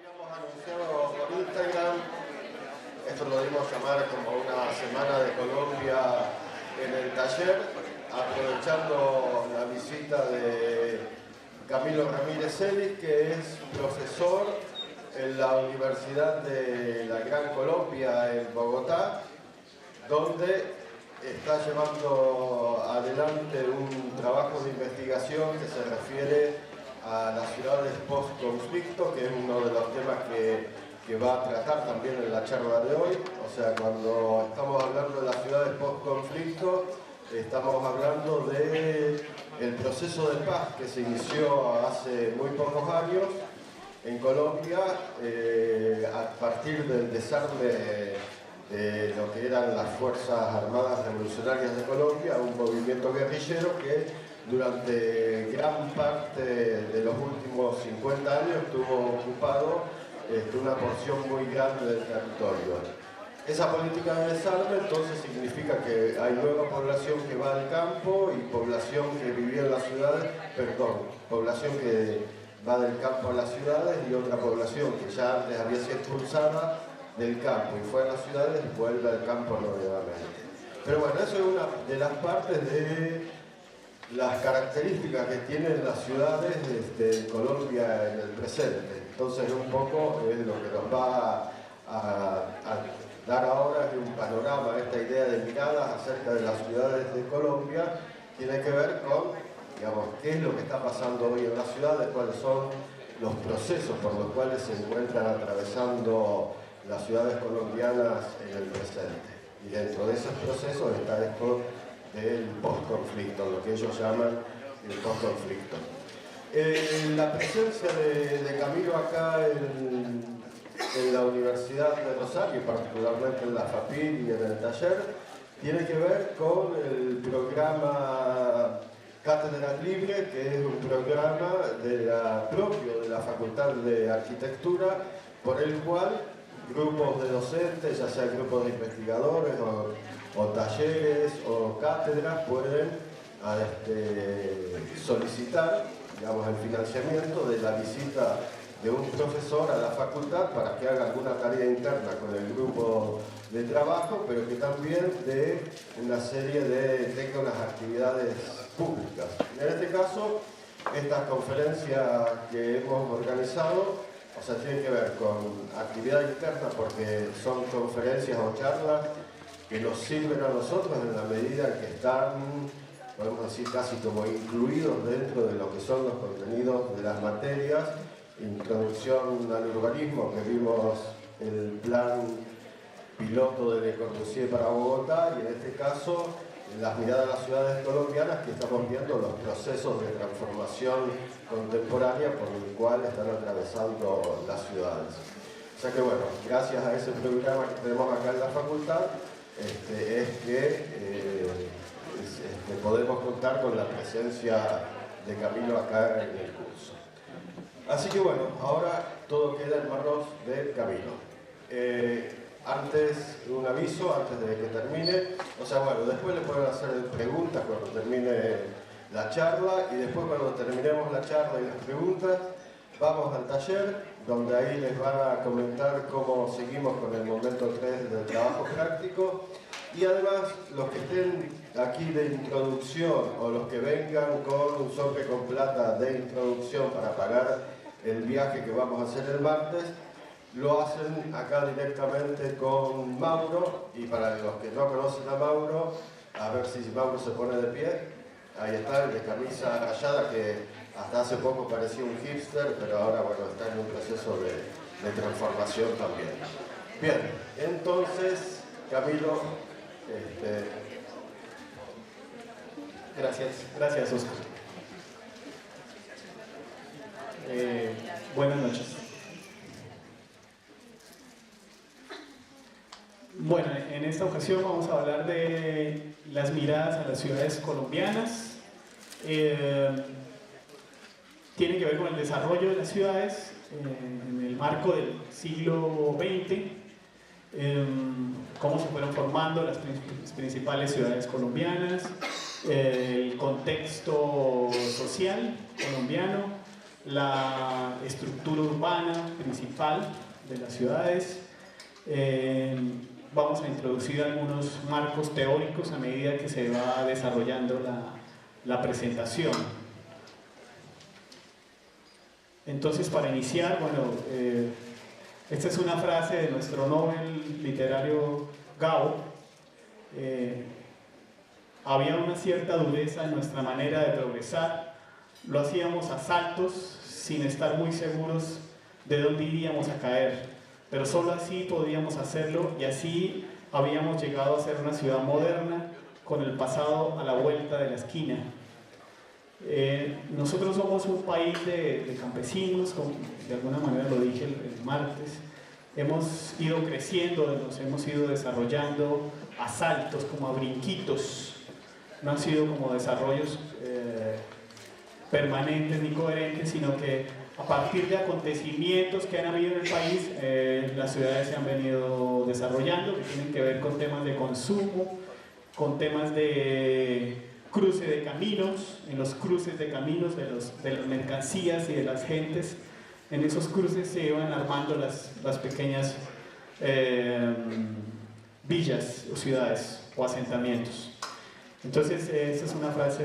habíamos anunciado por Instagram, esto lo dimos a llamar como una semana de Colombia en el taller, aprovechando la visita de Camilo Ramírez Celis, que es profesor en la Universidad de la Gran Colombia en Bogotá, donde está llevando adelante un trabajo de investigación que se refiere a las ciudades post-conflicto, que es uno de los temas que va a tratar también en la charla de hoy. O sea, cuando estamos hablando de las ciudades post-conflicto, estamos hablando del proceso de paz que se inició hace muy pocos años en Colombia, a partir del desarme de lo que eran las Fuerzas Armadas Revolucionarias de Colombia, un movimiento guerrillero que durante gran parte de los últimos 50 años tuvo ocupado una porción muy grande del territorio. Esa política de desarme entonces significa que hay nueva población que va al campo y población que vivía en las ciudades, población que va del campo a las ciudades y otra población que ya antes había sido expulsada del campo y fue a las ciudades y vuelve al campo nuevamente. Pero bueno, eso es una de las partes de las características que tienen las ciudades de Colombia en el presente. Entonces un poco es lo que nos va a dar ahora un panorama, esta idea de miradas acerca de las ciudades de Colombia, tiene que ver con, digamos, qué es lo que está pasando hoy en las ciudades, cuáles son los procesos por los cuales se encuentran atravesando las ciudades colombianas en el presente. Y dentro de esos procesos está esto del post-conflicto, lo que ellos llaman el post-conflicto. La presencia de Camilo acá en la Universidad de Rosario, particularmente en la FAPIR y en el taller, tiene que ver con el programa Cátedras Libres, que es un programa propio de la Facultad de Arquitectura, por el cual grupos de docentes, ya sea grupos de investigadores o talleres o cátedras, pueden solicitar, digamos, el financiamiento de la visita de un profesor a la facultad para que haga alguna tarea interna con el grupo de trabajo, pero que también tenga unas actividades públicas. En este caso, estas conferencias que hemos organizado, o sea, tienen que ver con actividad interna porque son conferencias o charlas que nos sirven a nosotros en la medida en que están, podemos decir, casi como incluidos dentro de lo que son los contenidos de las materias. Introducción al urbanismo, que vimos el plan piloto de Le Corbusier para Bogotá, y en este caso las miradas de las ciudades colombianas, que estamos viendo los procesos de transformación contemporánea por el cual están atravesando las ciudades. O sea que bueno, gracias a ese programa que tenemos acá en la facultad, podemos contar con la presencia de Camilo acá en el curso. Así que bueno, ahora todo queda en manos de Camilo. Antes, un aviso, antes de que termine, o sea, bueno, después le pueden hacer preguntas cuando termine la charla, y después cuando terminemos la charla y las preguntas, vamos al taller, donde ahí les van a comentar cómo seguimos con el momento 3 del trabajo práctico, y además los que estén aquí de introducción o los que vengan con un sobre con plata de introducción para pagar el viaje que vamos a hacer el martes, lo hacen acá directamente con Mauro. Y para los que no conocen a Mauro, a ver si Mauro se pone de pie. Ahí está, el de camisa rayada, que hasta hace poco parecía un hipster, pero ahora bueno, está en un proceso de transformación también. Bien, entonces, Camilo, Gracias Oscar. Buenas noches. Bueno, en esta ocasión vamos a hablar de las miradas a las ciudades colombianas. Tiene que ver con el desarrollo de las ciudades en el marco del siglo XX, cómo se fueron formando las principales ciudades colombianas, el contexto social colombiano, la estructura urbana principal de las ciudades. Vamos a introducir algunos marcos teóricos a medida que se va desarrollando la presentación. Entonces, para iniciar, bueno, esta es una frase de nuestro Nobel literario Gao. Había una cierta dureza en nuestra manera de progresar, lo hacíamos a saltos sin estar muy seguros de dónde iríamos a caer, pero solo así podíamos hacerlo y así habíamos llegado a ser una ciudad moderna con el pasado a la vuelta de la esquina. Nosotros somos un país de campesinos, como de alguna manera lo dije el martes. Hemos ido creciendo, nos hemos ido desarrollando a saltos, como a brinquitos. No han sido como desarrollos permanentes ni coherentes, sino que a partir de acontecimientos que han habido en el país, las ciudades se han venido desarrollando, que tienen que ver con temas de consumo, con temas de cruce de caminos, en los cruces de caminos de las mercancías y de las gentes. En esos cruces se iban armando las pequeñas villas o ciudades o asentamientos. Entonces, esa es una frase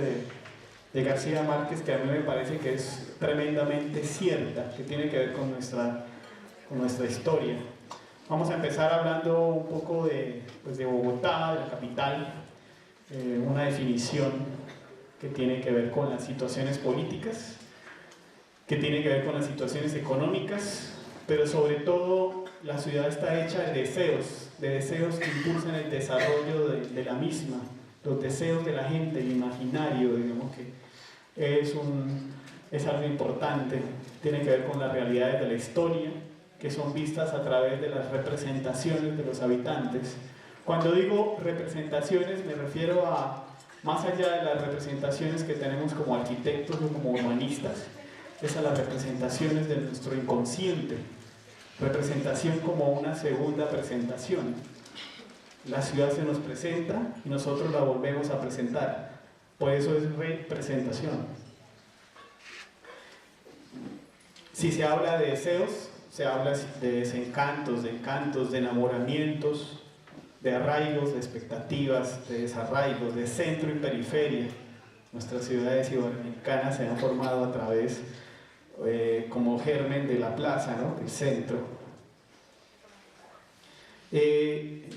de García Márquez que a mí me parece que es tremendamente cierta, que tiene que ver con nuestra historia. Vamos a empezar hablando un poco de Bogotá, de la capital, una definición que tiene que ver con las situaciones políticas, que tiene que ver con las situaciones económicas, pero sobre todo la ciudad está hecha de deseos que impulsan el desarrollo de la misma, los deseos de la gente, el imaginario, digamos que es algo importante, tiene que ver con las realidades de la historia, que son vistas a través de las representaciones de los habitantes. Cuando digo representaciones me refiero a, más allá de las representaciones que tenemos como arquitectos o como humanistas, es a las representaciones de nuestro inconsciente, representación como una segunda presentación. La ciudad se nos presenta y nosotros la volvemos a presentar, por eso es representación. Si se habla de deseos, se habla de desencantos, de encantos, de enamoramientos, de arraigos, de expectativas, de desarraigos, de centro y periferia. Nuestras ciudades iberoamericanas se han formado a través, como germen de la plaza, ¿no?, del centro.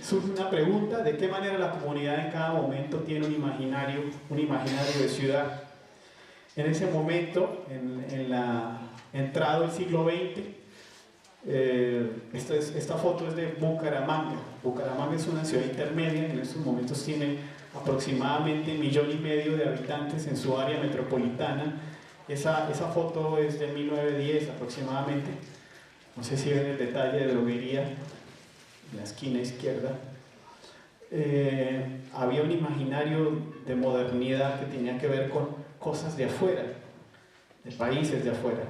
Surge una pregunta: ¿de qué manera la comunidad en cada momento tiene un imaginario de ciudad? En ese momento, en la entrada del siglo XX, esta foto es de Bucaramanga. Bucaramanga es una ciudad intermedia, en estos momentos tiene aproximadamente 1,5 millones de habitantes en su área metropolitana. Esa foto es de 1910 aproximadamente. No sé si ven el detalle de droguería en la esquina izquierda. Había un imaginario de modernidad que tenía que ver con cosas de afuera, de países de afuera.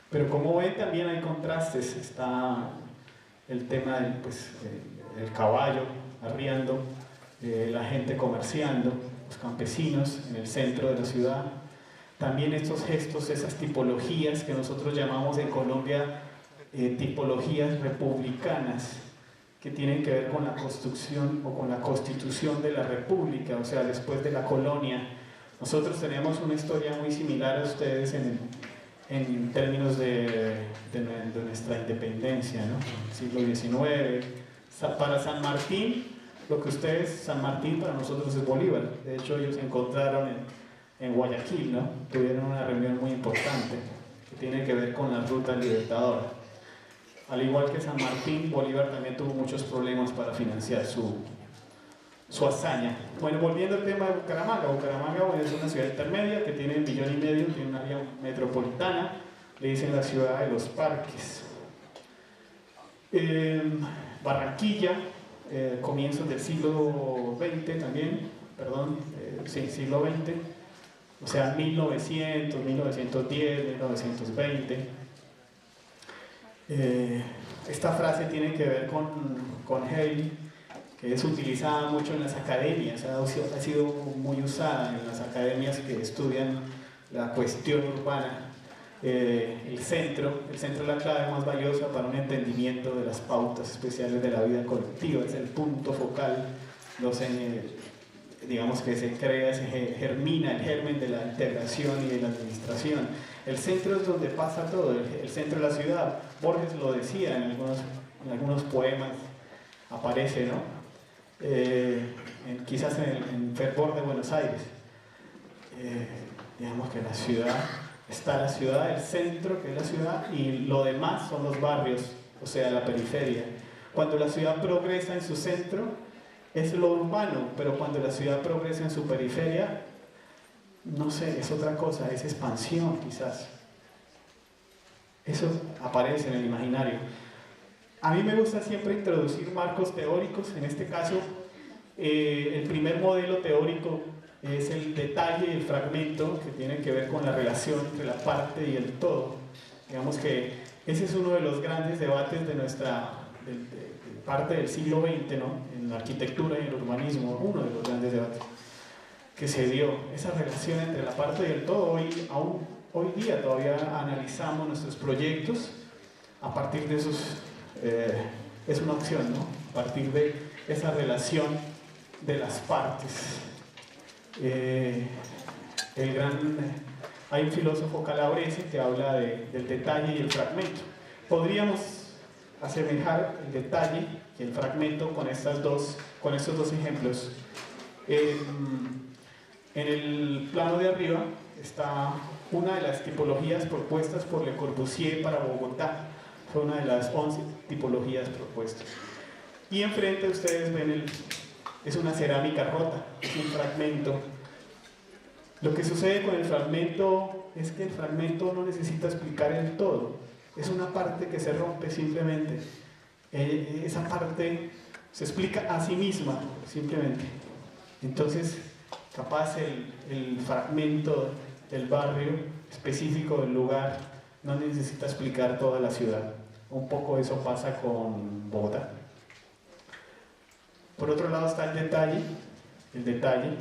Pero como ven, también hay contrastes. Está el tema del caballo arriando, la gente comerciando, los campesinos en el centro de la ciudad. También estos gestos, esas tipologías que nosotros llamamos en Colombia tipologías republicanas, que tienen que ver con la construcción o con la constitución de la república, o sea, después de la colonia. Nosotros tenemos una historia muy similar a ustedes en términos de nuestra independencia, ¿no? Siglo XIX. Para San Martín, lo que ustedes, San Martín para nosotros es Bolívar. De hecho, ellos se encontraron en Guayaquil, ¿no? Tuvieron una reunión muy importante que tiene que ver con la ruta libertadora. Al igual que San Martín, Bolívar también tuvo muchos problemas para financiar su hazaña. Bueno, volviendo al tema de Bucaramanga. Bucaramanga, bueno, es una ciudad intermedia que tiene 1,5 millones, tiene una área metropolitana, le dicen la ciudad de los parques. Barranquilla, comienzos del siglo XX también, siglo XX, o sea, 1900, 1910, 1920. Esta frase tiene que ver con Hegel, que es utilizada mucho en las academias, ha sido muy usada en las academias que estudian la cuestión urbana. El centro es la clave más valiosa para un entendimiento de las pautas especiales de la vida colectiva, es el punto focal, digamos que se crea, se germina el germen de la integración y de la administración. El centro es donde pasa todo, el centro de la ciudad. Borges lo decía en algunos poemas, aparece, ¿no? Quizás en Fervor de Buenos Aires. Digamos que la ciudad, está la ciudad, el centro que es la ciudad, y lo demás son los barrios, o sea, la periferia. Cuando la ciudad progresa en su centro, es lo urbano, pero cuando la ciudad progresa en su periferia, no sé, es otra cosa, es expansión quizás. Eso aparece en el imaginario. A mí me gusta siempre introducir marcos teóricos, en este caso, el primer modelo teórico es el detalle y el fragmento, que tienen que ver con la relación entre la parte y el todo. Digamos que ese es uno de los grandes debates de nuestra parte del siglo XX, ¿no? En la arquitectura y el urbanismo, uno de los grandes debates que se dio, esa relación entre la parte y el todo. Hoy día todavía analizamos nuestros proyectos a partir de esos, es una opción, ¿no? A partir de esa relación de las partes. Hay un filósofo calabrese que habla del detalle y el fragmento. Podríamos asemejar el detalle y el fragmento con estos dos ejemplos. En el plano de arriba está una de las tipologías propuestas por Le Corbusier para Bogotá. Fue una de las 11 tipologías propuestas. Y enfrente ustedes ven es una cerámica rota, es un fragmento. Lo que sucede con el fragmento es que el fragmento no necesita explicar el todo, es una parte que se rompe simplemente. Esa parte se explica a sí misma, simplemente. Entonces, capaz el fragmento del barrio específico del lugar no necesita explicar toda la ciudad. Un poco eso pasa con Bogotá. Por otro lado está el detalle,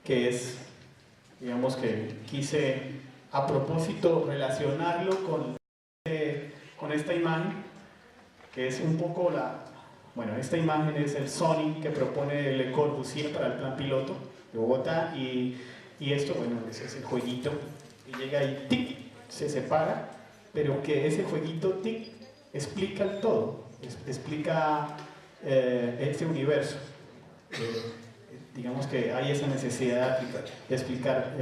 que es, digamos que quise a propósito relacionarlo con esta imagen, que es un poco esta imagen es el zoning que propone Le Corbusier para el plan piloto de Bogotá, y esto, bueno, ese es el jueguito, y llega y tic, se separa, pero que ese jueguito tic explica el todo, explica este universo. Digamos que hay esa necesidad de explicar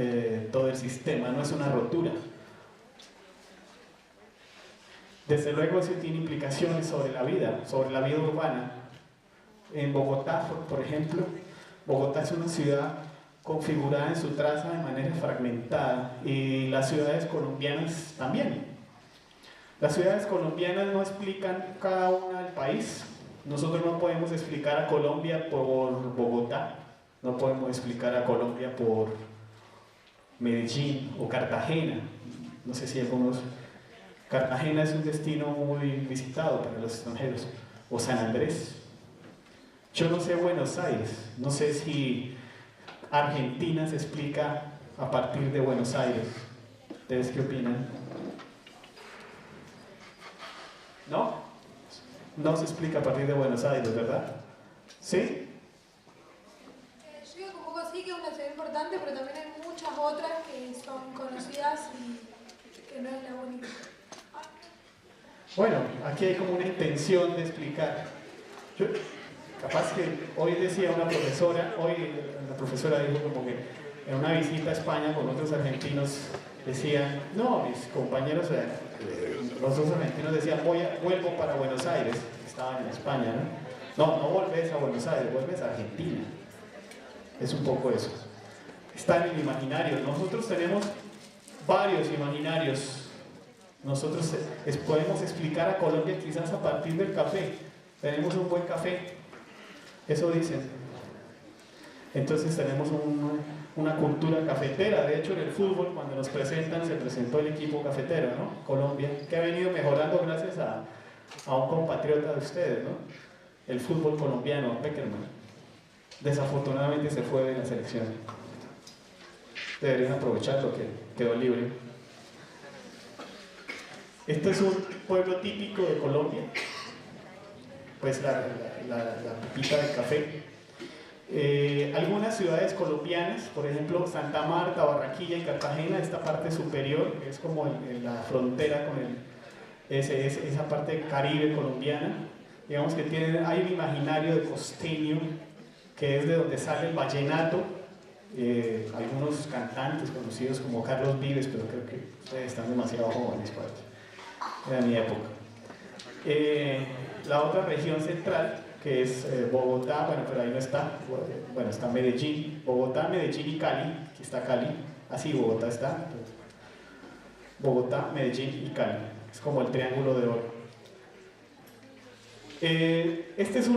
todo el sistema, no es una rotura. Desde luego eso tiene implicaciones sobre la vida urbana. En Bogotá, por ejemplo, Bogotá es una ciudad configurada en su traza de manera fragmentada, y las ciudades colombianas también. Las ciudades colombianas no explican cada una del país. Nosotros no podemos explicar a Colombia por Bogotá, no podemos explicar a Colombia por Medellín o Cartagena. No sé si algunos... Cartagena es un destino muy visitado para los extranjeros, o San Andrés. Yo no sé Buenos Aires, no sé si Argentina se explica a partir de Buenos Aires. ¿Ustedes qué opinan? ¿No? No se explica a partir de Buenos Aires, ¿verdad? ¿Sí? Yo digo que un poco sí, que es una ciudad importante, pero también hay muchas otras que son conocidas y que no es la única. Bueno, aquí hay como una intención de explicar. Capaz que hoy decía una profesora, la profesora dijo como que en una visita a España con otros argentinos decían, no, mis compañeros, los dos argentinos decían, vuelvo para Buenos Aires, estaban en España, ¿no? No volvés a Buenos Aires, vuelves a Argentina. Es un poco eso. Está en el imaginario. Nosotros tenemos varios imaginarios. Nosotros podemos explicar a Colombia quizás a partir del café. Tenemos un buen café, eso dicen. Entonces tenemos una cultura cafetera. De hecho, en el fútbol, cuando nos presentan, se presentó el equipo cafetero, ¿no? Colombia, que ha venido mejorando gracias a un compatriota de ustedes, ¿no? el fútbol colombiano, Peckerman. Desafortunadamente se fue de la selección. Deberían aprovecharlo que quedó libre. Este es un pueblo típico de Colombia, pues la pepita de café. Algunas ciudades colombianas, por ejemplo Santa Marta, Barranquilla y Cartagena, esta parte superior es como la frontera con esa parte caribe colombiana, digamos que hay un imaginario de costeño que es de donde sale el vallenato. Algunos cantantes conocidos como Carlos Vives, pero creo que ustedes están demasiado jóvenes para eso, era mi época. La otra región central, que es Bogotá, bueno, pero ahí no está, bueno, está Medellín, Bogotá, Medellín y Cali, aquí está Cali, así Bogotá está, Bogotá, Medellín y Cali, es como el triángulo de oro. Este es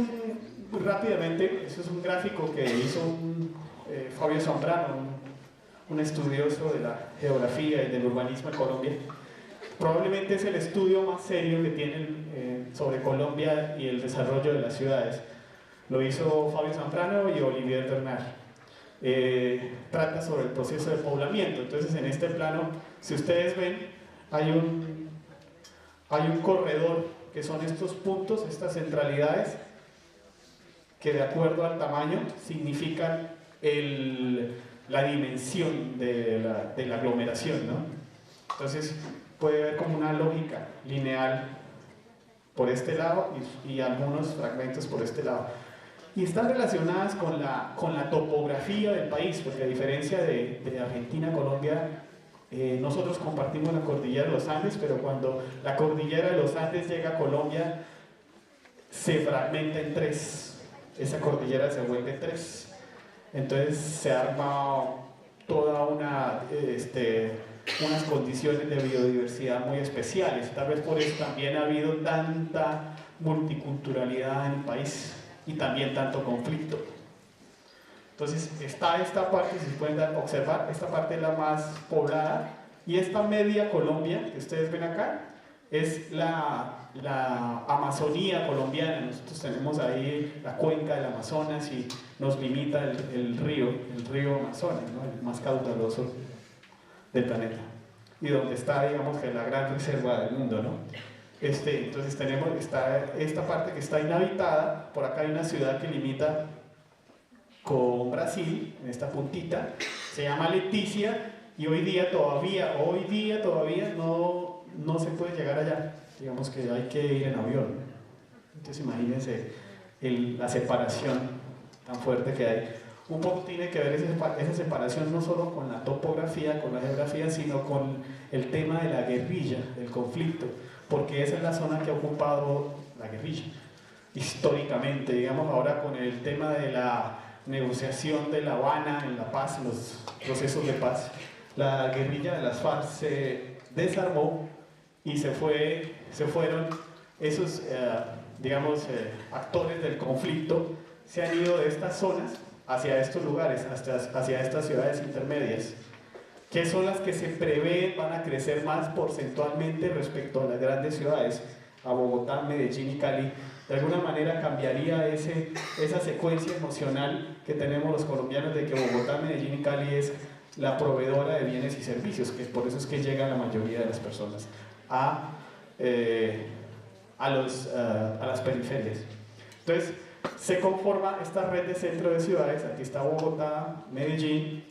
rápidamente, este es un gráfico que hizo Fabio Zambrano, un estudioso de la geografía y del urbanismo en Colombia. Probablemente es el estudio más serio que tienen sobre Colombia y el desarrollo de las ciudades. Lo hizo Fabio Zambrano y Olivier Bernard. Trata sobre el proceso de poblamiento. Entonces, en este plano, si ustedes ven, hay un corredor que son estos puntos, estas centralidades, que de acuerdo al tamaño significan la dimensión de la aglomeración, ¿no? Entonces, puede haber como una lógica lineal por este lado y algunos fragmentos por este lado. Y están relacionadas con la topografía del país, porque a diferencia de Argentina, Colombia, nosotros compartimos la cordillera de los Andes, pero cuando la cordillera de los Andes llega a Colombia, se fragmenta en tres. Esa cordillera se vuelve tres. Entonces se arma toda unas condiciones de biodiversidad muy especiales. Tal vez por eso también ha habido tanta multiculturalidad en el país y también tanto conflicto. Entonces está esta parte, si pueden observar, esta parte es la más poblada, y esta media Colombia que ustedes ven acá es la Amazonía colombiana. Nosotros tenemos ahí la cuenca del Amazonas y nos limita el río Amazonas, ¿no? El más caudaloso del planeta, y donde está, digamos, que la gran reserva del mundo, ¿no? Entonces tenemos esta parte que está inhabitada. Por acá hay una ciudad que limita con Brasil, en esta puntita, se llama Leticia, y hoy día todavía no se puede llegar allá, digamos que hay que ir en avión. Entonces imagínense la separación tan fuerte que hay. Un poco tiene que ver esa separación no solo con la topografía, con la geografía, sino con el tema de la guerrilla, del conflicto, porque esa es la zona que ha ocupado la guerrilla históricamente. Digamos, ahora con el tema de la negociación de La Habana en la paz, los procesos de paz, la guerrilla de las FARC se desarmó y se fueron esos actores del conflicto, se han ido de estas zonas hacia estos lugares, hacia estas ciudades intermedias, que son las que se prevé van a crecer más porcentualmente respecto a las grandes ciudades, a Bogotá, Medellín y Cali. De alguna manera cambiaría esa secuencia emocional que tenemos los colombianos de que Bogotá, Medellín y Cali es la proveedora de bienes y servicios, que por eso es que llega la mayoría de las personas a las periferias. Entonces, se conforma esta red de centro de ciudades. Aquí está Bogotá, Medellín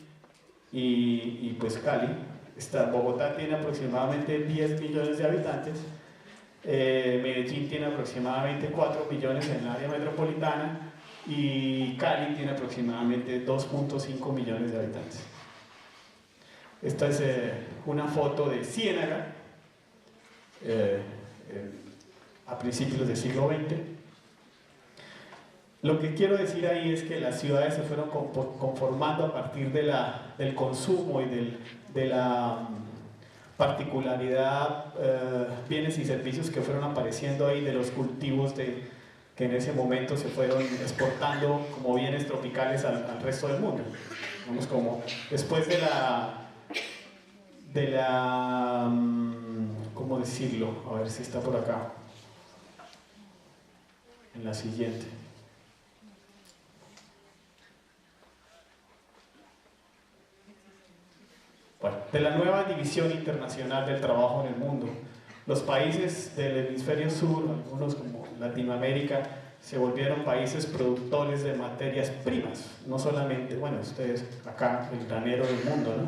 y pues Cali. Bogotá tiene aproximadamente 10 millones de habitantes, Medellín tiene aproximadamente 4 millones en el área metropolitana y Cali tiene aproximadamente 2.5 millones de habitantes. Esta es una foto de Ciénaga a principios del siglo XX. Lo que quiero decir ahí es que las ciudades se fueron conformando a partir del consumo y de la particularidad, bienes y servicios que fueron apareciendo ahí, de los cultivos que en ese momento se fueron exportando como bienes tropicales al resto del mundo. Vamos, como después ¿cómo decirlo? A ver si está por acá. en la siguiente. Bueno, de la nueva división internacional del trabajo en el mundo, los países del hemisferio sur, algunos como Latinoamérica, se volvieron países productores de materias primas, no solamente, bueno, ustedes acá, el granero del mundo, ¿no?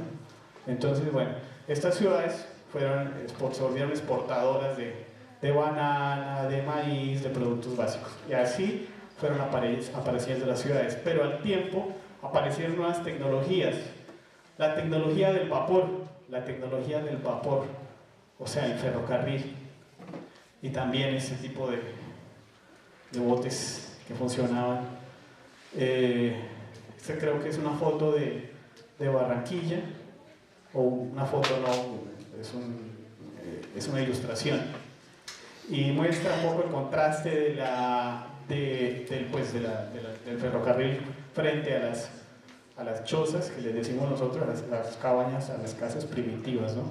Entonces, bueno, estas ciudades se volvieron exportadoras de banana, de maíz, de productos básicos, y así fueron apareciendo las ciudades, pero al tiempo aparecieron nuevas tecnologías, la tecnología del vapor, o sea, el ferrocarril, y también ese tipo de botes que funcionaban. Este creo que es una foto de Barranquilla, o una foto no, es una ilustración, y muestra un poco el contraste del ferrocarril frente a las chozas, que les decimos nosotros, a las cabañas, a las casas primitivas, ¿no?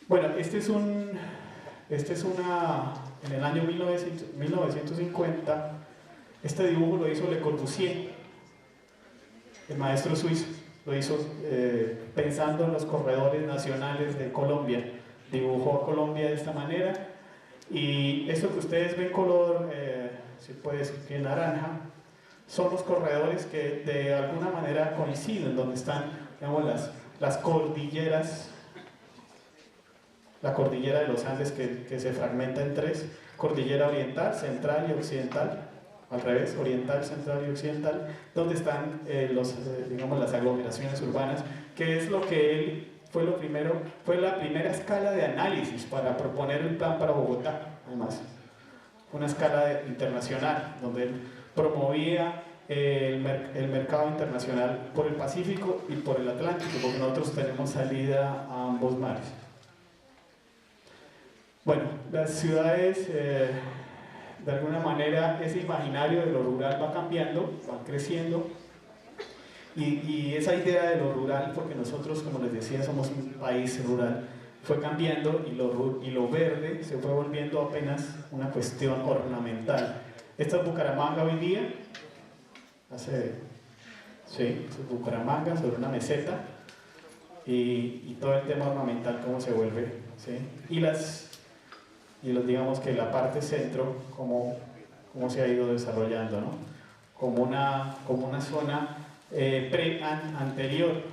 Bueno, en el año 1950, este dibujo lo hizo Le Corbusier, el maestro suizo, lo hizo pensando en los corredores nacionales de Colombia, dibujó a Colombia de esta manera, y esto que ustedes ven color, se puede decir que naranja, son los corredores que de alguna manera coinciden, donde están, digamos, las cordilleras, la cordillera de los Andes que se fragmenta en tres, cordillera oriental, central y occidental, al revés, oriental, central y occidental, donde están digamos, las aglomeraciones urbanas, que es lo que él fue la primera escala de análisis para proponer el plan para Bogotá, además, una escala internacional, donde él promovía el mercado internacional por el Pacífico y por el Atlántico, porque nosotros tenemos salida a ambos mares. Bueno, las ciudades, de alguna manera, ese imaginario de lo rural va cambiando, va creciendo, y esa idea de lo rural, porque nosotros, como les decía, somos un país rural, fue cambiando, y lo verde se fue volviendo apenas una cuestión ornamental. Esta es Bucaramanga hoy día, sí, es Bucaramanga sobre una meseta, y todo el tema ornamental, cómo se vuelve, ¿sí? Digamos que la parte centro, cómo se ha ido desarrollando, ¿no? Como una zona anterior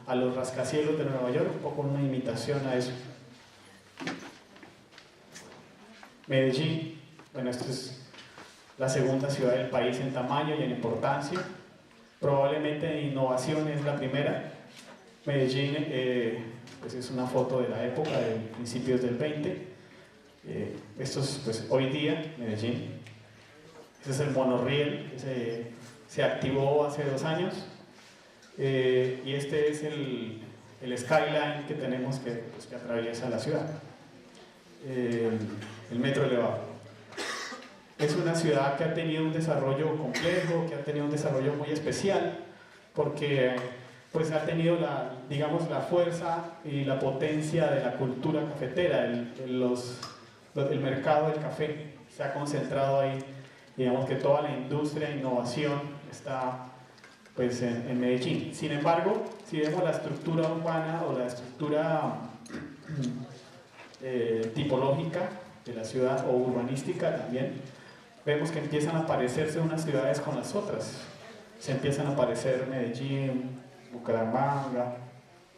a los rascacielos de Nueva York, un poco una imitación a eso. Medellín, bueno, esta es la segunda ciudad del país en tamaño y en importancia, probablemente en innovación es la primera. Medellín pues es una foto de la época, de principios del 20. Esto es pues, hoy día, Medellín. Este es el monorriel que se activó hace 2 años. Y este es el skyline que tenemos que atraviesa la ciudad. El metro elevado. Es una ciudad que ha tenido un desarrollo complejo, que ha tenido un desarrollo muy especial, porque pues ha tenido digamos, la fuerza y la potencia de la cultura cafetera, el mercado del café se ha concentrado ahí, digamos que toda la industria e innovación está pues en Medellín. Sin embargo, si vemos la estructura urbana o la estructura tipológica de la ciudad, o urbanística también, vemos que empiezan a parecerse unas ciudades con las otras. Se empiezan a aparecer Medellín, Bucaramanga,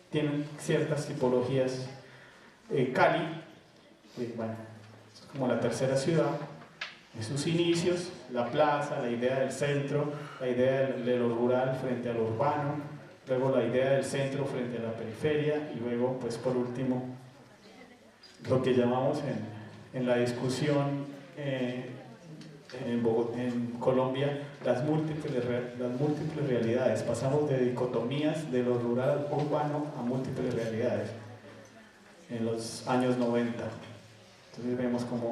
tienen ciertas tipologías. Cali, bueno, es como la tercera ciudad, en sus inicios, la plaza, la idea del centro, la idea de lo rural frente a lo urbano, luego la idea del centro frente a la periferia, y luego, pues por último, lo que llamamos en la discusión en Colombia, las múltiples realidades. Pasamos de dicotomías de lo rural al urbano a múltiples realidades en los años 90. Entonces vemos cómo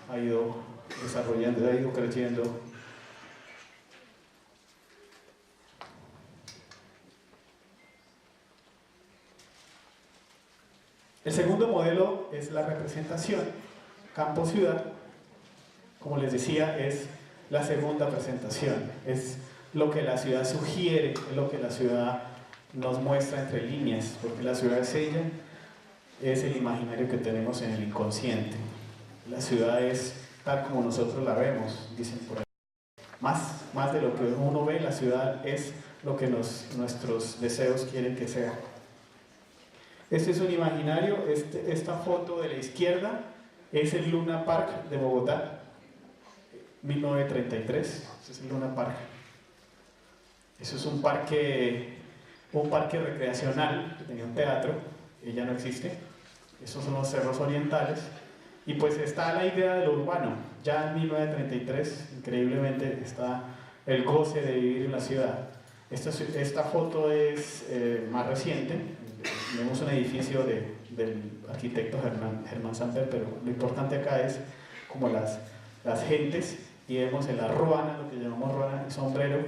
ha ido desarrollando, ha ido creciendo. El segundo modelo es la representación, campo-ciudad, como les decía, es la segunda presentación, es lo que la ciudad sugiere, es lo que la ciudad nos muestra entre líneas, porque la ciudad es ella, es el imaginario que tenemos en el inconsciente. La ciudad es tal como nosotros la vemos, dicen por ahí. Más de lo que uno ve, la ciudad es lo que nuestros deseos quieren que sea. Este es un imaginario, esta foto de la izquierda es el Luna Park de Bogotá, 1933, este es el Luna Park. Eso es un parque recreacional, que tenía un teatro, que ya no existe. Esos son los cerros orientales. Y pues está la idea de lo urbano. Ya en 1933, increíblemente, está el goce de vivir en la ciudad. Esta foto es más reciente. Vemos un edificio del arquitecto Germán Samper, pero lo importante acá es como las gentes, y vemos en la ruana, lo que llamamos ruana, el sombrero,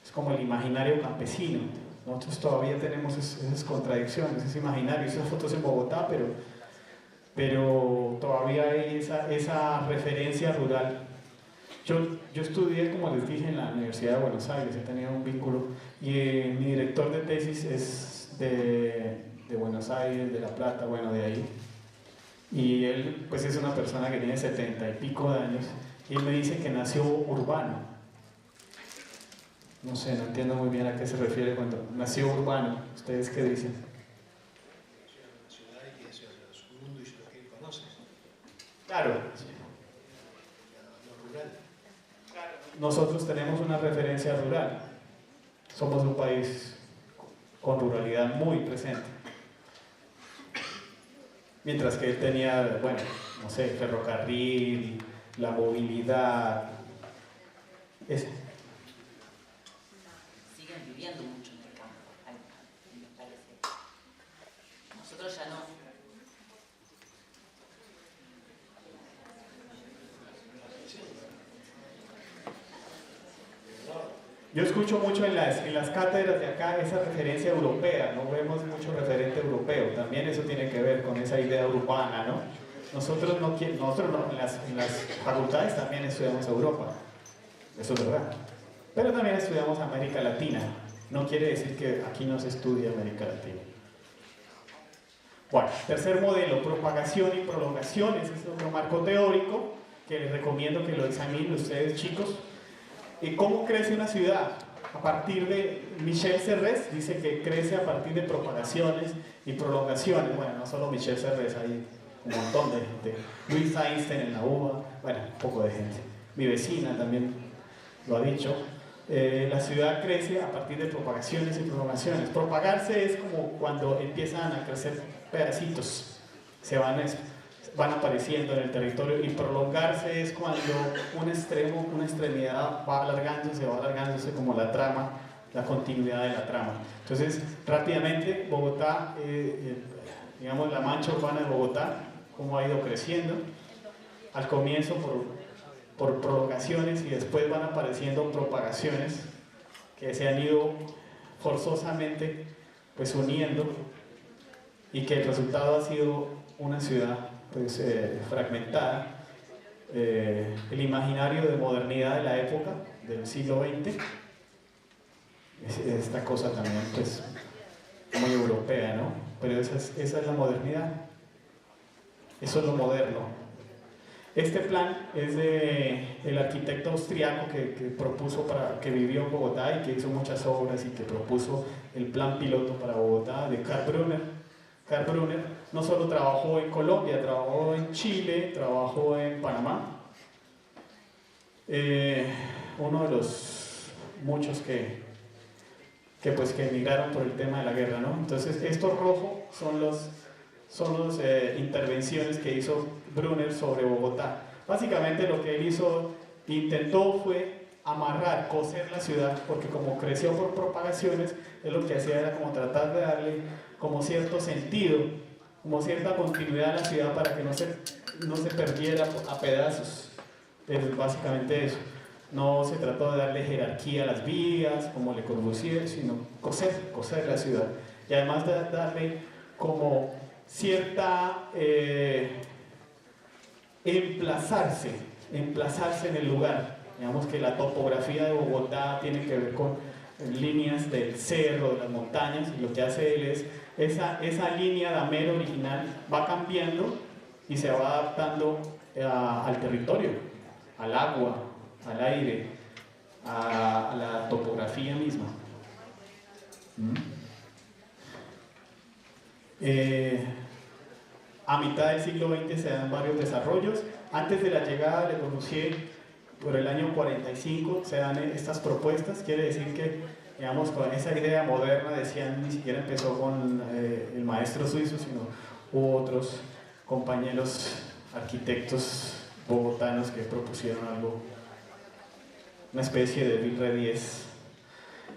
es como el imaginario campesino. Nosotros todavía tenemos esas contradicciones, ese imaginario, esas fotos en Bogotá, pero todavía hay esa referencia rural. Yo estudié, como les dije, en la Universidad de Buenos Aires, he tenido un vínculo, y mi director de tesis es de Buenos Aires, de La Plata, bueno, de ahí. Y él pues es una persona que tiene 70 y pico de años, y él me dice que nació urbano. No sé, no entiendo muy bien a qué se refiere cuando nació urbano. ¿Ustedes qué dicen? Claro. Nosotros tenemos una referencia rural. Somos un país con ruralidad muy presente. Mientras que él tenía, bueno, no sé, ferrocarril, la movilidad. Siguen viviendo mucho en el campo, me parece. Nosotros ya no. Yo escucho mucho en las cátedras de acá esa referencia europea, no vemos mucho referente europeo, también eso tiene que ver con esa idea urbana, ¿no? Nosotros no, en las facultades también estudiamos Europa, eso es verdad, pero también estudiamos América Latina, no quiere decir que aquí no se estudie América Latina. Bueno, tercer modelo, propagación y prolongación, ese es otro marco teórico que les recomiendo que lo examinen ustedes, chicos. ¿Cómo crece una ciudad? A partir de, Michel Serres dice que crece a partir de propagaciones y prolongaciones. Bueno, no solo Michel Serres, hay un montón de gente. Luis Einstein en la UBA, bueno, un poco de gente. Mi vecina también lo ha dicho. La ciudad crece a partir de propagaciones y prolongaciones. Propagarse es como cuando empiezan a crecer pedacitos, se van apareciendo en el territorio, y prolongarse es cuando un extremo, una extremidad va alargándose como la trama, la continuidad de la trama. Entonces, rápidamente, Bogotá, digamos la mancha urbana de Bogotá, cómo ha ido creciendo, al comienzo por prolongaciones, y después van apareciendo propagaciones que se han ido forzosamente pues uniendo, y que el resultado ha sido una ciudad pues, fragmentada. El imaginario de modernidad de la época, del siglo XX, esta cosa también pues muy europea, ¿no? Pero esa es la modernidad, eso es lo moderno. Este plan es del arquitecto austriaco que vivió en Bogotá y que hizo muchas obras y que propuso el plan piloto para Bogotá, de Karl Brunner. Karl Brunner no solo trabajó en Colombia, trabajó en Chile, trabajó en Panamá. Uno de los muchos que emigraron por el tema de la guerra, ¿no? Entonces, estos rojos son las intervenciones que hizo Brunner sobre Bogotá. Básicamente lo que él intentó fue amarrar, coser la ciudad, porque como creció por propagaciones, él lo que hacía era como tratar de darle como cierto sentido, como cierta continuidad a la ciudad para que no se perdiera a pedazos. Es básicamente eso. No se trató de darle jerarquía a las vías, como Le Corbusier, sino coser la ciudad. Y además de darle como cierta emplazarse emplazarse en el lugar. Digamos que la topografía de Bogotá tiene que ver con líneas del cerro, de las montañas, y lo que hace él es, esa línea damera original va cambiando y se va adaptando al territorio, al agua, al aire, a la topografía misma. A mitad del siglo XX se dan varios desarrollos. Antes de la llegada de Le Corbusier, por el año 45, se dan estas propuestas. Quiere decir que, digamos, con esa idea moderna, decían, ni siquiera empezó con el maestro suizo, sino hubo otros compañeros arquitectos bogotanos que propusieron algo, una especie de Vilre 10.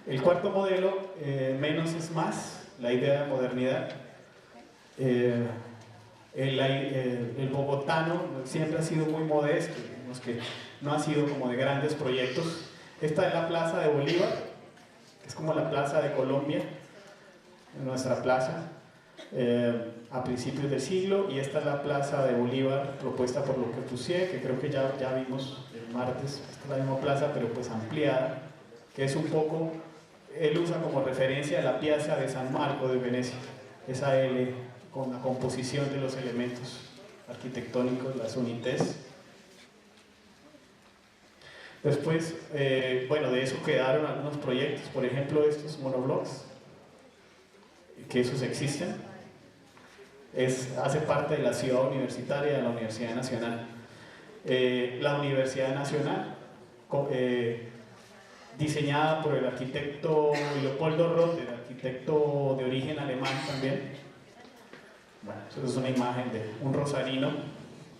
El cuarto modelo, menos es más, la idea de modernidad. El bogotano siempre ha sido muy modesto, digamos que no ha sido como de grandes proyectos. Esta es la Plaza de Bolívar, que es como la Plaza de Colombia, nuestra plaza, a principios del siglo, y esta es la Plaza de Bolívar propuesta por Le Corbusier, que creo que ya vimos el martes. Esta es la misma plaza, pero pues ampliada, que es un poco, él usa como referencia la Piazza de San Marco de Venecia, esa L con la composición de los elementos arquitectónicos, las unités. Después, bueno, de eso quedaron algunos proyectos, por ejemplo estos monoblocks, que esos existen. Hace parte de la ciudad universitaria de la Universidad Nacional. La Universidad Nacional, diseñada por el arquitecto Leopoldo Rotter, arquitecto de origen alemán también. Bueno, eso es una imagen de un rosarino,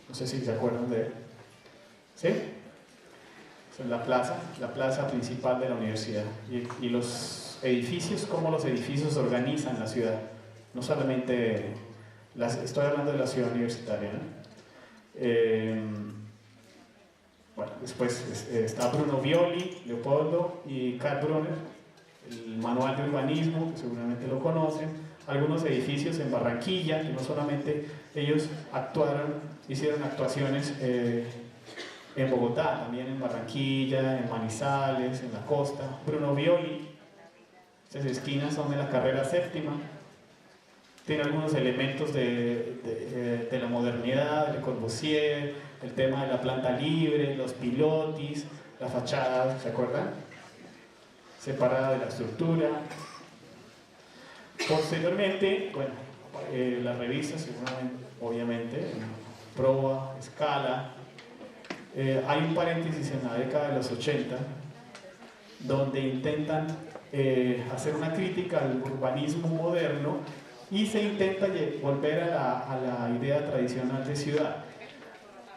no sé si se acuerdan de él. ¿Sí? Esa es la plaza principal de la universidad. Y los edificios, cómo los edificios organizan la ciudad. No solamente, estoy hablando de la ciudad universitaria, ¿no? Bueno, después está Bruno Violi, Leopoldo y Karl Brunner, el manual de urbanismo, que seguramente lo conocen. Algunos edificios en Barranquilla, que no solamente ellos hicieron actuaciones en Bogotá, también en Barranquilla, en Manizales, en la costa. Bruno Violi, esas esquinas son de la carrera séptima. Tiene algunos elementos de la modernidad, de Le Corbusier, el tema de la planta libre, los pilotis, la fachada, ¿se acuerdan? Separada de la estructura. Posteriormente, bueno, las revistas, seguramente, obviamente, Proa, Scala. Hay un paréntesis en la década de los 80, donde intentan hacer una crítica al urbanismo moderno y se intenta volver a la idea tradicional de ciudad.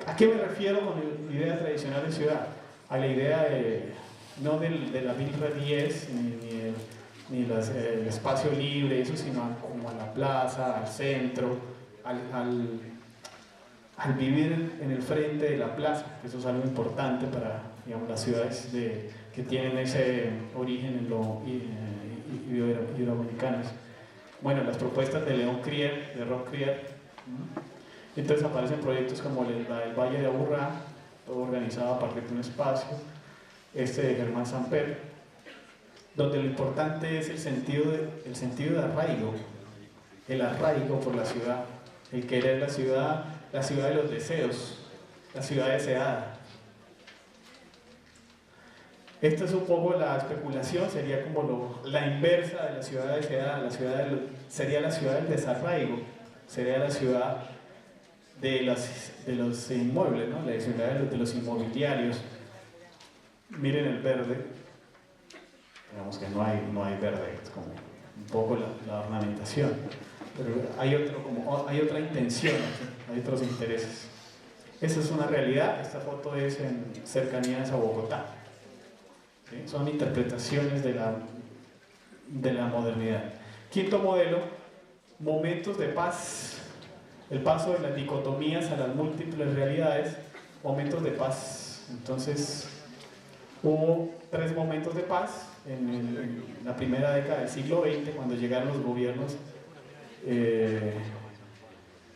¿A qué me refiero con la idea tradicional de ciudad? A la idea no de la Vilre 10 ni el espacio libre, eso, sino como a la plaza, al centro, al vivir en el frente de la plaza. Eso es algo importante para, digamos, las ciudades que tienen ese origen iberoamericanos. Bueno, las propuestas de León Crier, de Roch Crier. Entonces aparecen proyectos como el Valle de Aburrá, todo organizado a partir de un espacio, de Germán Samper, donde lo importante es el sentido de arraigo, el arraigo por la ciudad, el querer la ciudad de los deseos, la ciudad deseada. Esta es un poco la especulación, sería como la inversa de la ciudad deseada. Sería la ciudad del desarraigo, sería la ciudad de los inmuebles, ¿no? La ciudad de los inmobiliarios. Miren el verde, digamos que no hay verde, es como un poco la ornamentación, pero hay otra intención, hay otros intereses. Esa es una realidad. Esta foto es en cercanías a Bogotá. ¿Sí? Son interpretaciones de la modernidad. Quinto modelo, momentos de paz, el paso de las dicotomías a las múltiples realidades, momentos de paz. Entonces, hubo 3 momentos de paz en la primera década del siglo XX, cuando llegaron los gobiernos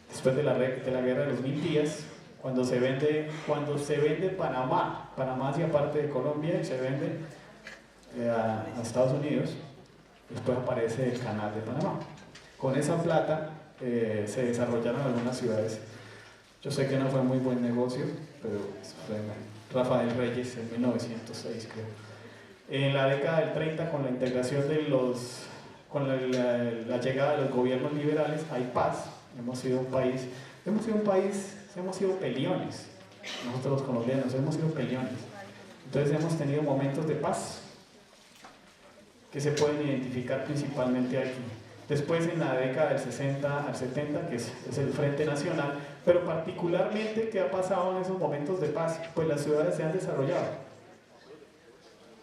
después de la guerra de los 1000 días, Cuando se vende Panamá, Panamá hacía parte de Colombia y se vende a Estados Unidos, después aparece el canal de Panamá. Con esa plata se desarrollaron algunas ciudades. Yo sé que no fue muy buen negocio, pero eso fue Rafael Reyes en 1906, creo. En la década del 30, con la integración de con la llegada de los gobiernos liberales, hay paz. Hemos sido peliones. Nosotros los colombianos hemos sido peliones. Entonces hemos tenido momentos de paz que se pueden identificar principalmente aquí. Después en la década del 60 al 70, que es el Frente Nacional, pero particularmente, ¿qué ha pasado en esos momentos de paz? Pues las ciudades se han desarrollado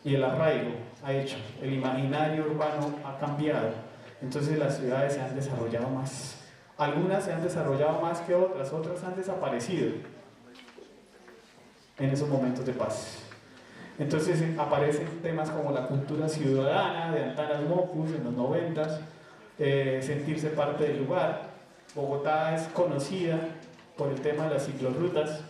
y el arraigo ha hecho, el imaginario urbano ha cambiado, entonces las ciudades se han desarrollado más. Algunas se han desarrollado más que otras, otras han desaparecido en esos momentos de paz. Entonces aparecen temas como la cultura ciudadana de Antanas Mockus en los 90s, sentirse parte del lugar. Bogotá es conocida por el tema de las ciclorrutas.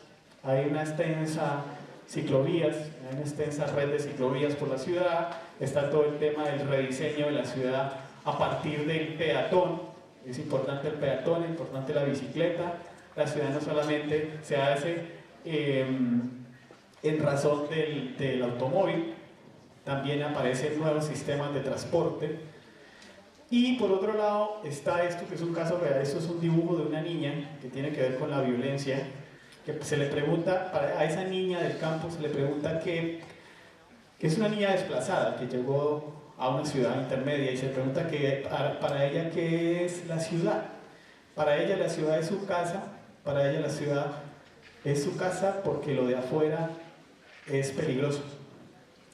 Hay una extensa ciclovías, hay una extensa red de ciclovías por la ciudad. Está todo el tema del rediseño de la ciudad a partir del peatón. Es importante el peatón, es importante la bicicleta. La ciudad no solamente se hace en razón del automóvil, también aparecen nuevos sistemas de transporte. Y por otro lado está esto, que es un caso real. Esto es un dibujo de una niña que tiene que ver con la violencia, que se le pregunta, a esa niña del campo se le pregunta que es una niña desplazada, que llegó a una ciudad intermedia, y se pregunta que para ella ¿qué es la ciudad? Para ella la ciudad es su casa, para ella la ciudad es su casa porque lo de afuera es peligroso,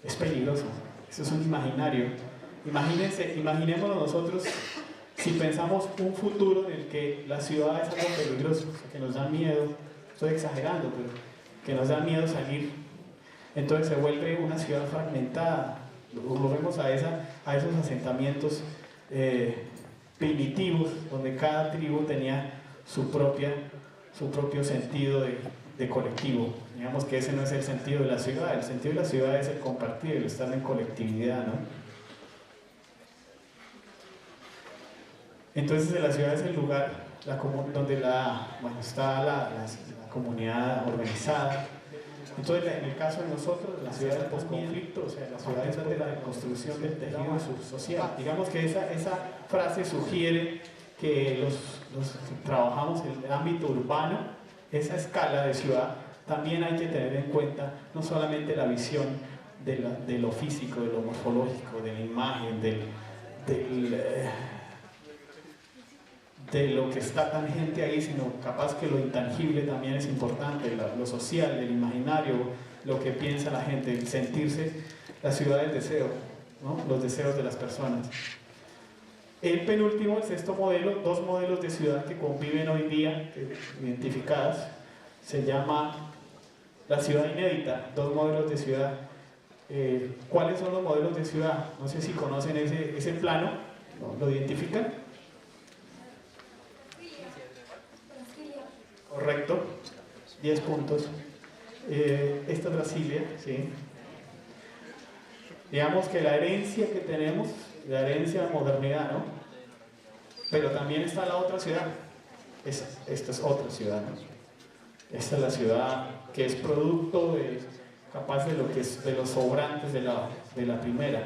eso es un imaginario. Imaginémonos nosotros si pensamos un futuro en el que la ciudad es algo peligroso, o sea, que nos da miedo, estoy exagerando, pero que nos da miedo salir, entonces se vuelve una ciudad fragmentada. Lo vemos a esos asentamientos primitivos, donde cada tribu tenía su propio sentido de colectivo. Digamos que ese no es el sentido de la ciudad. El sentido de la ciudad es el compartir, el estar en colectividad, ¿no? Entonces la ciudad es el lugar donde está la comunidad organizada. Entonces, en el caso de nosotros, la ciudad del postconflicto, o sea, la ciudad es de la construcción del tejido social. Digamos que esa frase sugiere que los que trabajamos en el ámbito urbano, esa escala de ciudad, también hay que tener en cuenta no solamente la visión de lo físico, de lo morfológico, de la imagen, de lo que está tangente ahí, sino capaz que lo intangible también es importante, lo social, el imaginario, lo que piensa la gente, el sentirse. La ciudad del deseo, ¿no? Los deseos de las personas. El penúltimo, el sexto modelo, dos modelos de ciudad que conviven hoy día, identificadas, se llama la ciudad inédita, dos modelos de ciudad. ¿Cuáles son los modelos de ciudad? No sé si conocen ese plano, ¿no? ¿Lo identifican? Correcto, 10 puntos. Esta es Brasilia, ¿sí? Digamos que la herencia que tenemos, la herencia de modernidad, ¿no? Pero también está la otra ciudad. Esta es otra ciudad, ¿no? Esta es la ciudad que es producto capaz de los sobrantes de la primera.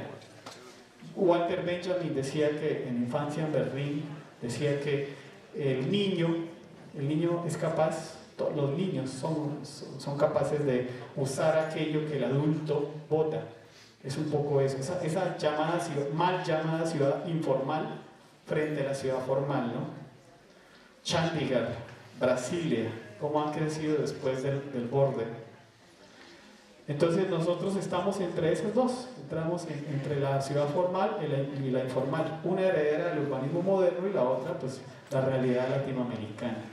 Walter Benjamin decía que en Infancia en Berlín, decía que el niño es capaz, los niños son capaces de usar aquello que el adulto bota. Es un poco eso, esa mal llamada ciudad informal frente a la ciudad formal, ¿no? Chandigarh, Brasilia, cómo han crecido después del borde. Entonces nosotros estamos entre esas dos, entramos entre la ciudad formal y la informal, una heredera del urbanismo moderno y la otra pues la realidad latinoamericana.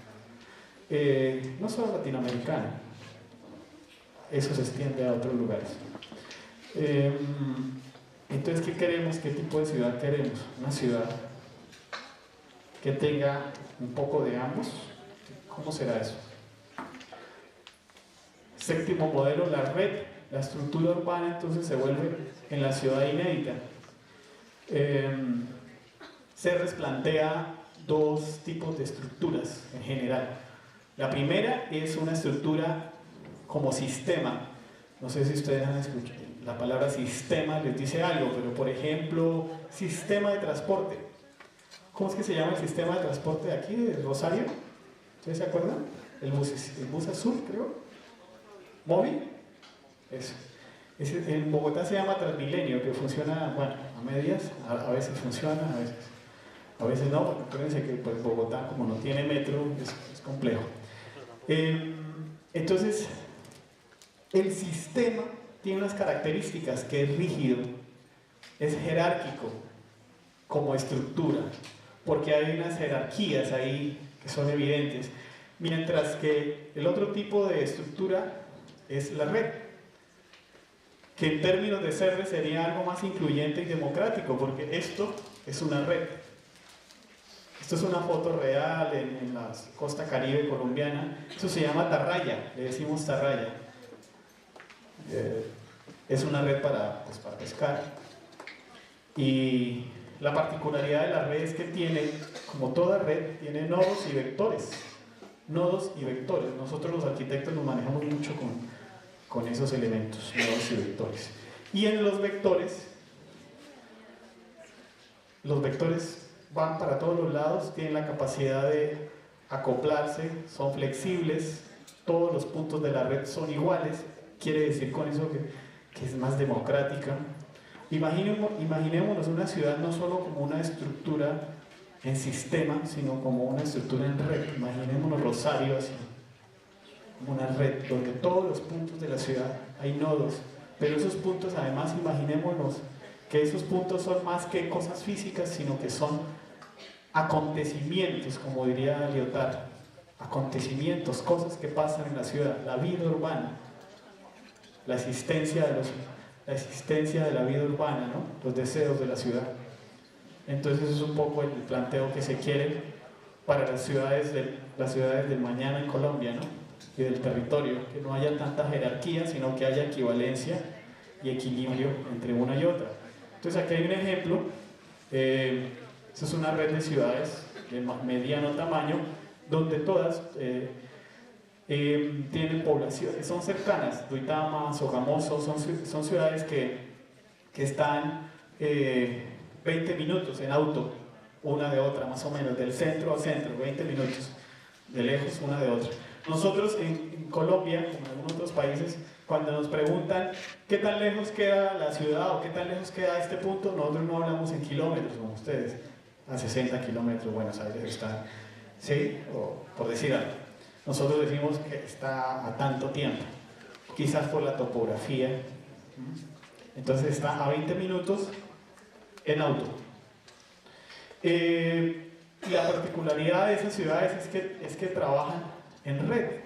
No solo latinoamericana, eso se extiende a otros lugares. Entonces, ¿qué queremos? ¿Qué tipo de ciudad queremos? Una ciudad que tenga un poco de ambos. ¿Cómo será eso? Séptimo modelo, la red, la estructura urbana entonces se vuelve en la ciudad inédita. Serres plantea dos tipos de estructuras en general. La primera es una estructura como sistema. No sé si ustedes han escuchado, la palabra sistema les dice algo, pero por ejemplo, sistema de transporte. ¿Cómo es que se llama el sistema de transporte de aquí, de Rosario? ¿Ustedes se acuerdan? El bus azul, creo. ¿Móvil? Eso. En Bogotá se llama Transmilenio, que funciona, bueno, a medias, a veces funciona, a veces no, porque acuérdense que pues, Bogotá, como no tiene metro, es complejo. Entonces, el sistema tiene unas características, que es rígido, es jerárquico como estructura, porque hay unas jerarquías ahí que son evidentes, mientras que el otro tipo de estructura es la red, que en términos de Serres sería algo más incluyente y democrático, porque esto es una red. Esto es una foto real en la costa caribe colombiana. Esto se llama tarraya, le decimos tarraya. Es una red para pescar. Y la particularidad de la red es que tiene, como toda red, tiene nodos y vectores. Nodos y vectores. Nosotros los arquitectos nos manejamos mucho con esos elementos, nodos y vectores. Y en los vectores van para todos los lados, tienen la capacidad de acoplarse, son flexibles, todos los puntos de la red son iguales, quiere decir con eso que es más democrática. Imaginémonos una ciudad no solo como una estructura en sistema, sino como una estructura en red. Imaginémonos Rosario así, como una red donde todos los puntos de la ciudad hay nodos, pero esos puntos además imaginémonos que esos puntos son más que cosas físicas, sino que son acontecimientos, como diría Lyotard, acontecimientos, cosas que pasan en la ciudad, la vida urbana, la existencia de la vida urbana, ¿no? Los deseos de la ciudad. Entonces es un poco el planteo que se quiere para las ciudades del mañana en Colombia, ¿no? Y del territorio, que no haya tanta jerarquía, sino que haya equivalencia y equilibrio entre una y otra. Entonces aquí hay un ejemplo, esta es una red de ciudades de mediano tamaño, donde todas tienen poblaciones, son cercanas. Duitama, Sogamoso, son ciudades que están 20 minutos en auto, una de otra, más o menos, del centro a centro, 20 minutos, de lejos una de otra. Nosotros en Colombia, como en algunos otros países, cuando nos preguntan qué tan lejos queda la ciudad o qué tan lejos queda este punto, nosotros no hablamos en kilómetros como ustedes. A 60 kilómetros Buenos Aires está, ¿sí? O por decir algo. Nosotros decimos que está a tanto tiempo, quizás por la topografía. Entonces está a 20 minutos en auto. Y la particularidad de esas ciudades es que trabajan en red,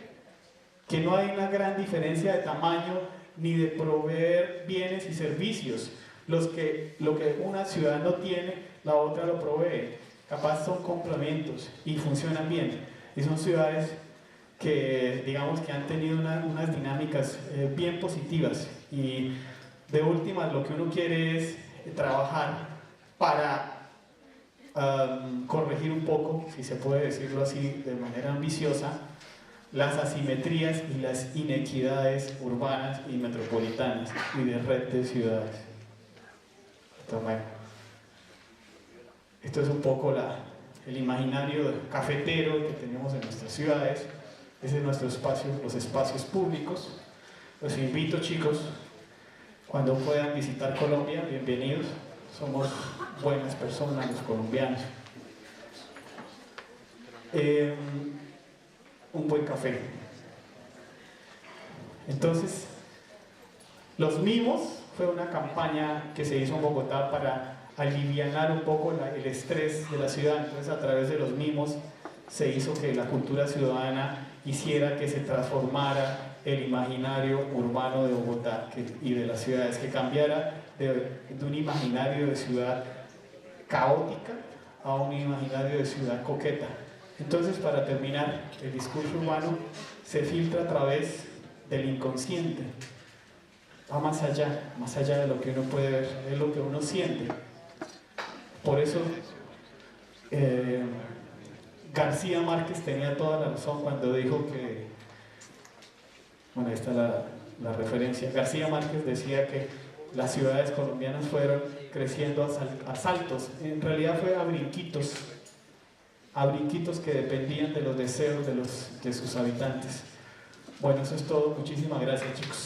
que no hay una gran diferencia de tamaño ni de proveer bienes y servicios. Lo que una ciudad no tiene, la otra lo provee. Capaz son complementos y funcionan bien. Y son ciudades que, digamos, que han tenido unas dinámicas bien positivas. Y de última, lo que uno quiere es trabajar para corregir un poco, si se puede decirlo así, de manera ambiciosa, las asimetrías y las inequidades urbanas y metropolitanas y de red de ciudades. Esto es un poco el imaginario cafetero que tenemos en nuestras ciudades. Ese es nuestro espacio, los espacios públicos. Los invito, chicos, cuando puedan visitar Colombia, bienvenidos. Somos buenas personas los colombianos. Un buen café. Entonces, los mimos fue una campaña que se hizo en Bogotá para alivianar un poco el estrés de la ciudad. Entonces, a través de los mimos se hizo que la cultura ciudadana hiciera que se transformara el imaginario urbano de Bogotá y de las ciudades, que cambiara de un imaginario de ciudad caótica a un imaginario de ciudad coqueta. Entonces, para terminar, el discurso urbano se filtra a través del inconsciente. Va más allá de lo que uno puede ver, es lo que uno siente. Por eso García Márquez tenía toda la razón cuando dijo que, bueno, ahí está la referencia. García Márquez decía que las ciudades colombianas fueron creciendo a saltos, en realidad fue a brinquitos que dependían de los deseos de sus habitantes. Bueno, eso es todo. Muchísimas gracias, chicos.